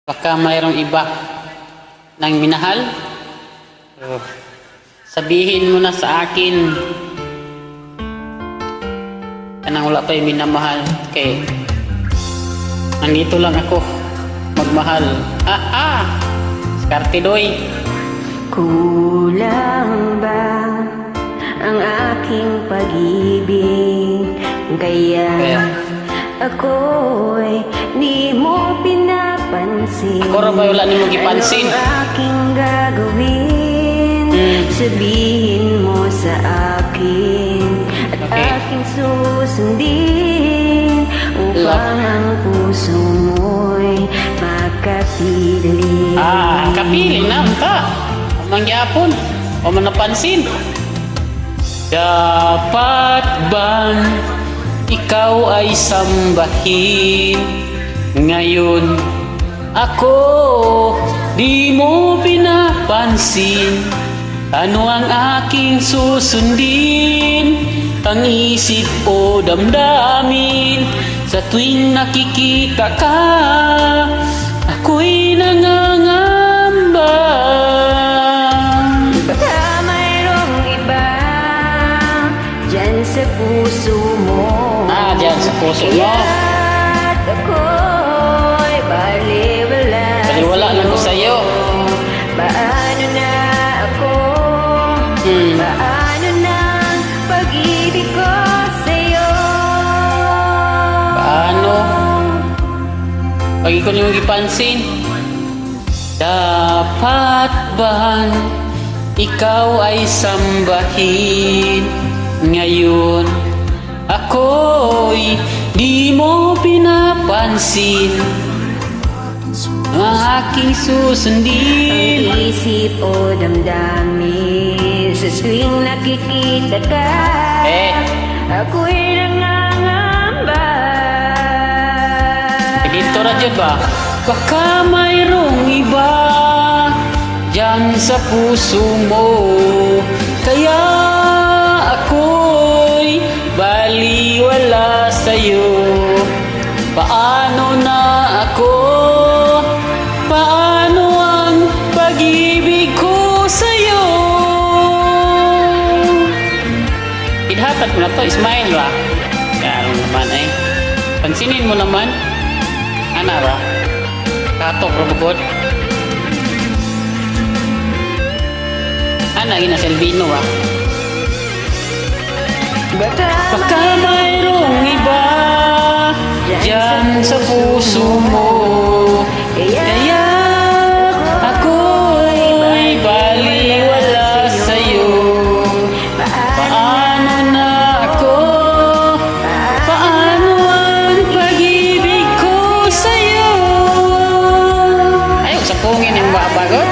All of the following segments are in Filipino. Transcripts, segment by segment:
Baka mayroong iba nang minahal. Sabihin mo na sa akin kanang wala pa yung minamahal. Kay nandito lang ako magmahal. Skartidoy. Kulang ba ang aking pag-ibig? Kaya ako'y di mo pinapansin. Ako ra ba wala nimo gipansin? Anong aking gagawin? Sabihin mo sa akin at aking susundin upang ang puso mo'y makapili. Kapili na ta. Mangyapon o manapansin. Dapat bang ikaw ay sambahin ngayon? Ako di mo pinapansin. Ano ang aking susundin? Ang isip o damdamin? Sa tuwing nakikita ka, ako'y nangangamba. Baka mayroong iba dyan sa puso mo. Dyan sa puso mo. Kaya't ako'y baliwala. Baliwala lang ko sa'yo. Paano na ako? Paano na ang pag-ibig ko sa'yo? Paano? Pag ikaw niyo gipansin, dapat bang ikaw ay sambahin ngayon? Ako'y di mo pinapansin. Ang aking susundin. Ang isip o damdamin sa tuwing nakikita ka, ako'y nangangamba. Dito na dyan ba? Baka mayroong iba dyan sa puso mo. Kaya ako'y baliwala sa'yo. Paano na ako? Paano ang pag-ibig ko sa'yo? Idhatag mo na to, smile ba? Kaya naman ay pansinin mo naman. Ana ba? Katok robot. Ana gina Selvino ba? Baka mayroong iba dyan sa puso mo. Kaya ako'y baliwala sa'yo. Paano na ako? Paano ang pag-ibig ko sa'yo? Ayaw, sapungin yung babagot.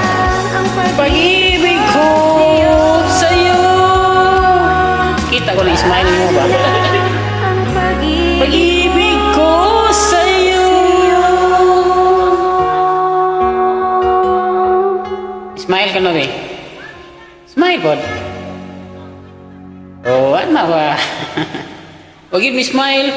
Pag-ibig ko sa'yo. Kita ko na smile mo ba? Pag-ibig ko sa'yo. Smile ka na ba? Smile po. Oh, ano ba? Huwag mo smile.